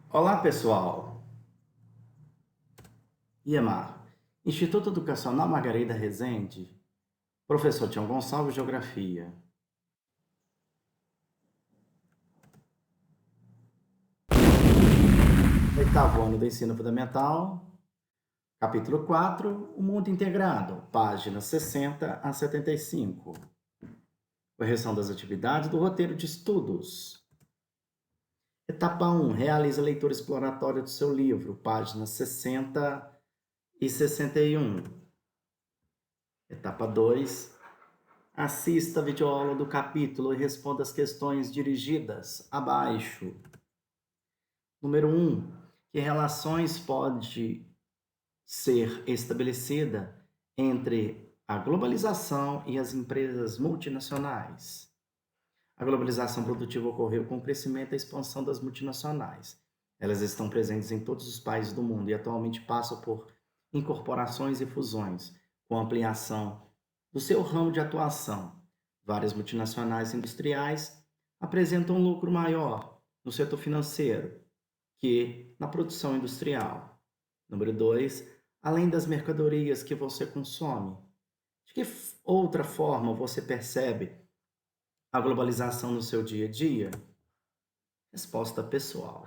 Olá, pessoal. IEMAR, Instituto Educacional Margarida Rezende, professor Tião Gonçalves, Geografia. Oitavo ano do ensino fundamental, capítulo 4, o mundo integrado, páginas 60 a 75. Correção das atividades do roteiro de estudos. Etapa 1, realiza a leitura exploratória do seu livro, páginas 60 e 61. Etapa 2, assista a videoaula do capítulo e responda as questões dirigidas abaixo. Número 1. Que relações pode ser estabelecida entre a globalização e as empresas multinacionais? A globalização produtiva ocorreu com o crescimento e a expansão das multinacionais. Elas estão presentes em todos os países do mundo e atualmente passam por incorporações e fusões, com ampliação do seu ramo de atuação. Várias multinacionais industriais apresentam um lucro maior no setor financeiro que na produção industrial. Número 2, além das mercadorias que você consome, de que outra forma você percebe a globalização no seu dia a dia? Resposta pessoal.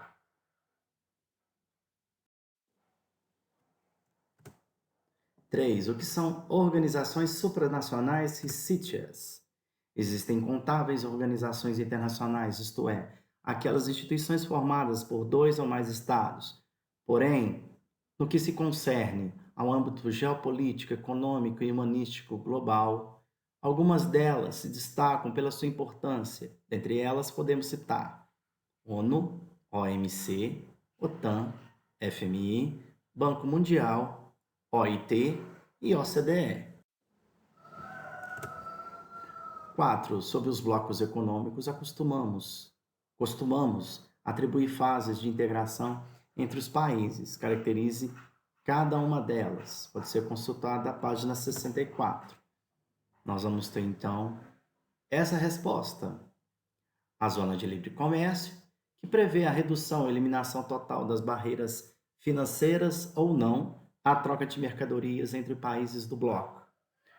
3. O que são organizações supranacionais e sítias? Existem incontáveis organizações internacionais, isto é, aquelas instituições formadas por 2 ou mais estados. Porém, no que se concerne ao âmbito geopolítico, econômico e humanístico global, algumas delas se destacam pela sua importância. Dentre elas, podemos citar ONU, OMC, OTAN, FMI, Banco Mundial, OIT e OCDE. 4. Sobre os blocos econômicos, costumamos atribuir fases de integração entre os países. Caracterize cada uma delas. Pode ser consultada a página 64. Nós vamos ter, então, essa resposta. A zona de livre comércio, que prevê a redução ou eliminação total das barreiras financeiras ou não à troca de mercadorias entre países do bloco.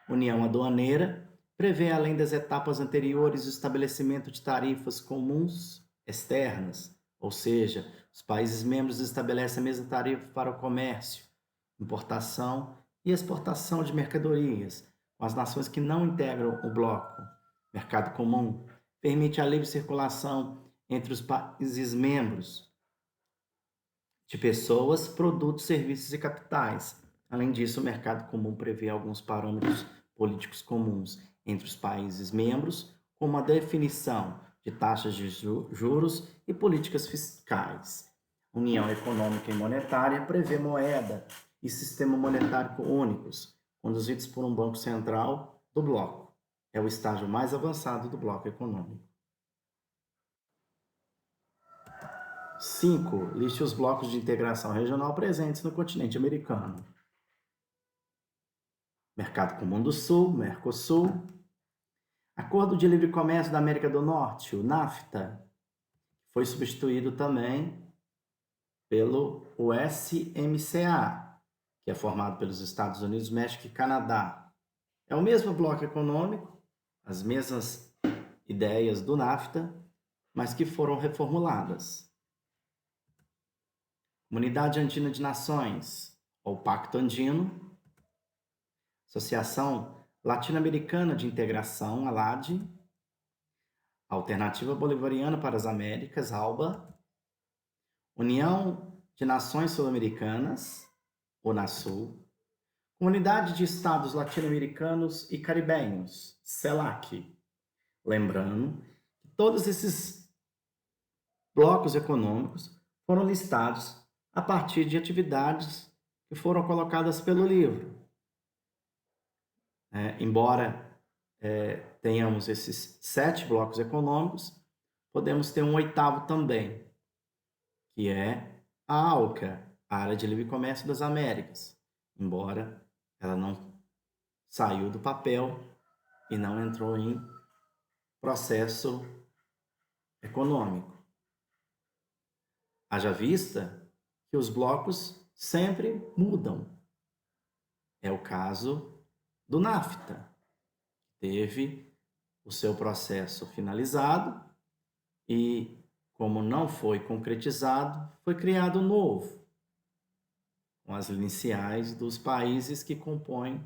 União aduaneira, prevê, além das etapas anteriores, o estabelecimento de tarifas comuns externas, ou seja, os países membros estabelecem a mesma tarifa para o comércio, importação e exportação de mercadorias, com as nações que não integram o bloco. Mercado comum permite a livre circulação entre os países membros de pessoas, produtos, serviços e capitais. Além disso, o mercado comum prevê alguns parâmetros políticos comuns entre os países membros, como a definição de taxas de juros e políticas fiscais. A União Econômica e Monetária prevê moeda e sistema monetário únicos, conduzidos por um banco central do bloco. É o estágio mais avançado do bloco econômico. 5. Liste os blocos de integração regional presentes no continente americano. Mercado Comum do Sul, Mercosul. Acordo de Livre Comércio da América do Norte, o NAFTA, foi substituído também pelo USMCA, que é formado pelos Estados Unidos, México e Canadá. É o mesmo bloco econômico, as mesmas ideias do NAFTA, mas que foram reformuladas. Comunidade Andina de Nações, ou Pacto Andino. Associação Latino-Americana de Integração, ALAD. Alternativa Bolivariana para as Américas, ALBA. União de Nações Sul-Americanas, UNASUL. Comunidade de Estados Latino-Americanos e Caribenhos, CELAC. Lembrando que todos esses blocos econômicos foram listados a partir de atividades que foram colocadas pelo livro. Embora tenhamos esses 7 blocos econômicos, podemos ter um 8º também, que é a ALCA, a Área de Livre Comércio das Américas, embora ela não saiu do papel e não entrou em processo econômico. Haja vista que os blocos sempre mudam. É o caso do NAFTA. Teve o seu processo finalizado e, como não foi concretizado, foi criado um novo, com as iniciais dos países que compõem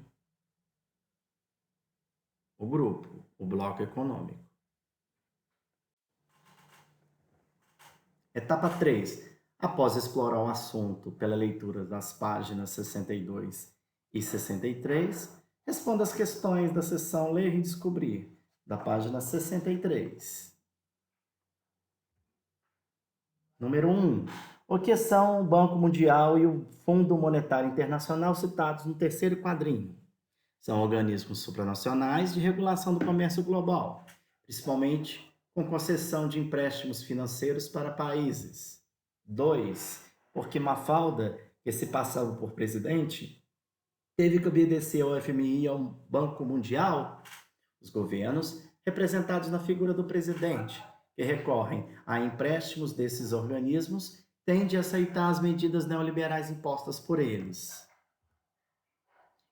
o grupo, o bloco econômico. Etapa 3. Após explorar o assunto pela leitura das páginas 62 e 63, responda as questões da seção Ler e Descobrir, da página 63. Número 1. O que são o Banco Mundial e o Fundo Monetário Internacional citados no terceiro quadrinho? São organismos supranacionais de regulação do comércio global, principalmente com concessão de empréstimos financeiros para países. 2. Porque Mafalda, que se passava por presidente, teve que obedecer ao FMI e ao Banco Mundial. Os governos, representados na figura do presidente, que recorrem a empréstimos desses organismos, tendem a aceitar as medidas neoliberais impostas por eles.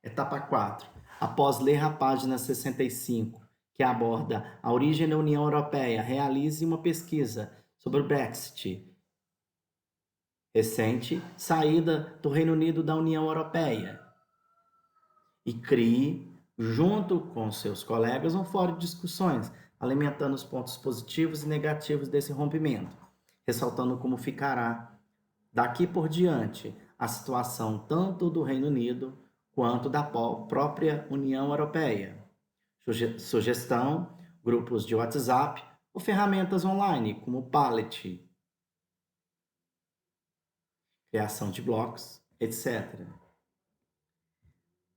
Etapa 4. Após ler a página 65, que aborda a origem da União Europeia, realize uma pesquisa sobre o Brexit, recente saída do Reino Unido da União Europeia, e crie, junto com seus colegas, um fórum de discussões, alimentando os pontos positivos e negativos desse rompimento, ressaltando como ficará, daqui por diante, a situação tanto do Reino Unido quanto da própria União Europeia. Sugestão, grupos de WhatsApp ou ferramentas online, como o Pallet, criação de blocos, etc.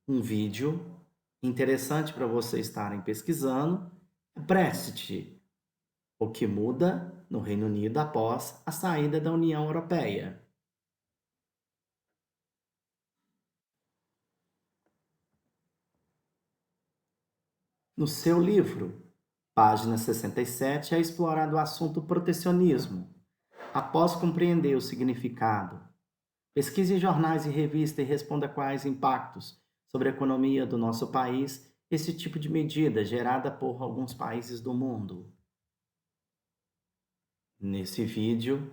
Um vídeo interessante para vocês estarem pesquisando. Brexit, o que muda no Reino Unido após a saída da União Europeia. No seu livro, página 67, é explorado o assunto protecionismo. Após compreender o significado, pesquise em jornais e revistas e responda quais impactos sobre a economia do nosso país esse tipo de medida gerada por alguns países do mundo. Nesse vídeo,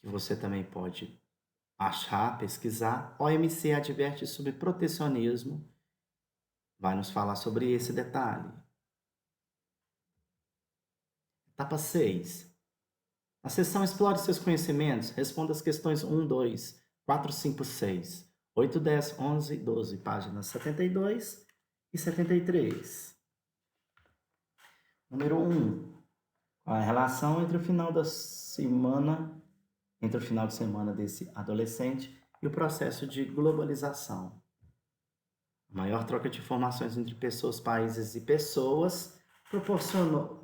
que você também pode achar, pesquisar, OMC adverte sobre protecionismo, vai nos falar sobre esse detalhe. Etapa 6. Na seção Explore seus conhecimentos, responda as questões 1, 2, 4, 5, 6, 8, 10, 11 e 12, páginas 72 e 73. Número 1. A relação entre o final de semana desse adolescente e o processo de globalização. A maior troca de informações entre pessoas, países e pessoas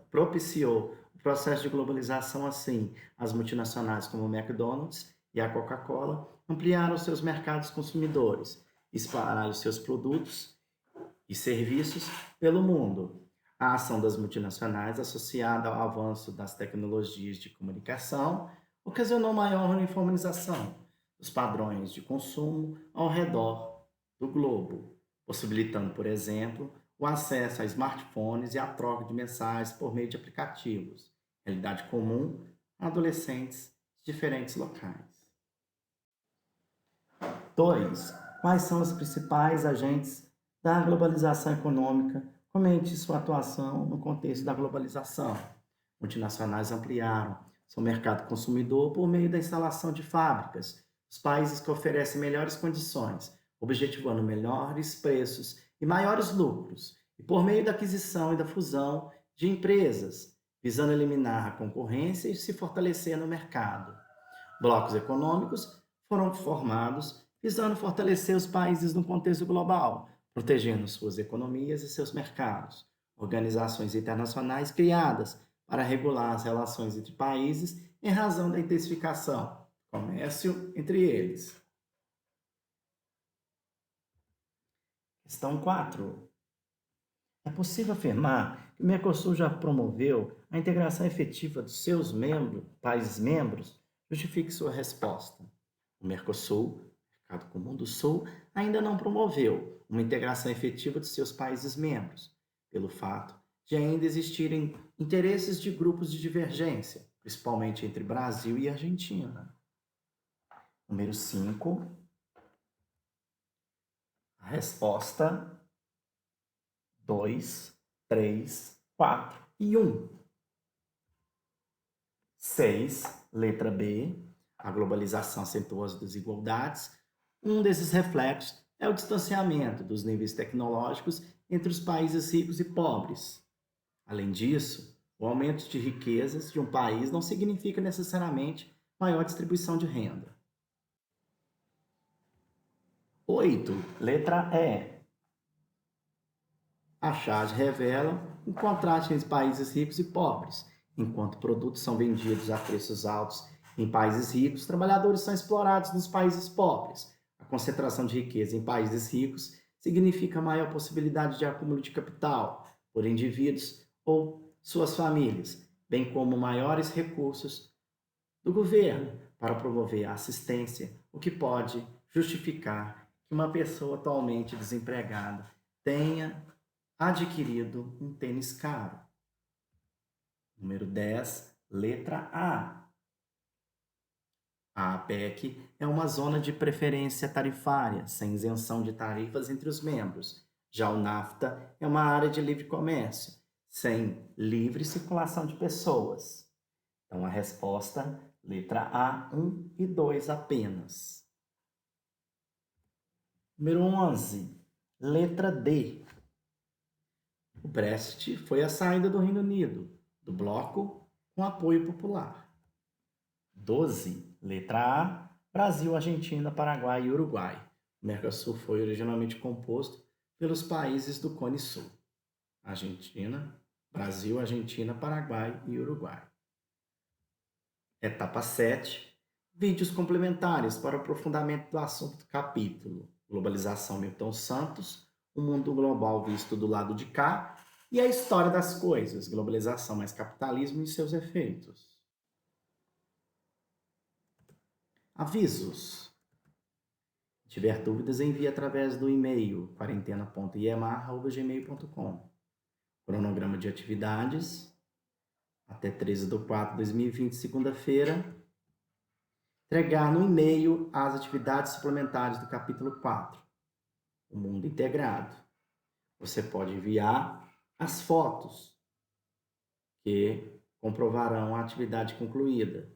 propiciou o processo de globalização assim. As multinacionais como o McDonald's e a Coca-Cola ampliaram seus mercados consumidores, espalharam seus produtos e serviços pelo mundo. A ação das multinacionais, associada ao avanço das tecnologias de comunicação, ocasionou maior uniformização dos padrões de consumo ao redor do globo, possibilitando, por exemplo, o acesso a smartphones e a troca de mensagens por meio de aplicativos, realidade comum a adolescentes de diferentes locais. 2. Quais são os principais agentes da globalização econômica? Comente sua atuação no contexto da globalização. Multinacionais ampliaram seu mercado consumidor por meio da instalação de fábricas, os países que oferecem melhores condições, objetivando melhores preços e maiores lucros, e por meio da aquisição e da fusão de empresas, visando eliminar a concorrência e se fortalecer no mercado. Blocos econômicos foram formados visando fortalecer os países no contexto global, protegendo suas economias e seus mercados. Organizações internacionais criadas para regular as relações entre países em razão da intensificação do comércio entre eles. Questão 4. É possível afirmar que o Mercosul já promoveu a integração efetiva dos seus países membros, Justifique sua resposta. O Mercosul, Mercado Comum do Sul, ainda não promoveu uma integração efetiva de seus países membros, pelo fato de ainda existirem interesses de grupos de divergência, principalmente entre Brasil e Argentina. Número 5. A resposta: 2, 3, 4 e 1. 6. Letra B. A globalização acentua as desigualdades. Um desses reflexos é o distanciamento dos níveis tecnológicos entre os países ricos e pobres. Além disso, o aumento de riquezas de um país não significa necessariamente maior distribuição de renda. 8. Letra E. A charge revela um contraste entre países ricos e pobres. Enquanto produtos são vendidos a preços altos em países ricos, trabalhadores são explorados nos países pobres. A concentração de riqueza em países ricos significa maior possibilidade de acúmulo de capital por indivíduos ou suas famílias, bem como maiores recursos do governo para promover a assistência, o que pode justificar que uma pessoa atualmente desempregada tenha adquirido um tênis caro. Número 10, letra A. A APEC é uma zona de preferência tarifária, sem isenção de tarifas entre os membros. Já o NAFTA é uma área de livre comércio, sem livre circulação de pessoas. Então, a resposta, letra A, 1 e 2 apenas. Número 11, letra D. O Brexit foi a saída do Reino Unido do bloco com apoio popular. 12, letra A, Brasil, Argentina, Paraguai e Uruguai. O Mercosul foi originalmente composto pelos países do Cone Sul: Argentina, Brasil, Argentina, Paraguai e Uruguai. Etapa 7, vídeos complementares para o aprofundamento do assunto do capítulo. Globalização Milton Santos, o mundo global visto do lado de cá, e a história das coisas, globalização mais capitalismo e seus efeitos. Avisos. Se tiver dúvidas, envie através do e-mail quarentena.iemar@gmail.com. Cronograma de atividades. Até 13/4/2020, segunda-feira. Entregar no e-mail as atividades suplementares do capítulo 4, o mundo integrado. Você pode enviar as fotos que comprovarão a atividade concluída,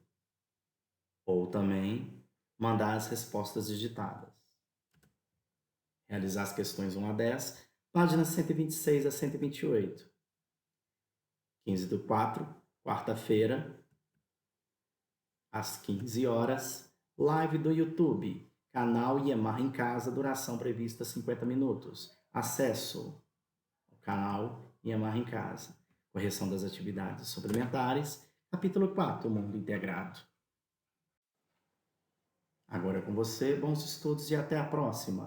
ou também mandar as respostas digitadas. Realizar as questões 1 a 10, páginas 126 a 128. 15/4, quarta-feira, às 15 horas, live do YouTube, canal Iemar em Casa, duração prevista 50 minutos. Acesso ao canal Iemar em Casa. Correção das atividades suplementares, capítulo 4, o mundo integrado. Agora é com você, bons estudos e até a próxima!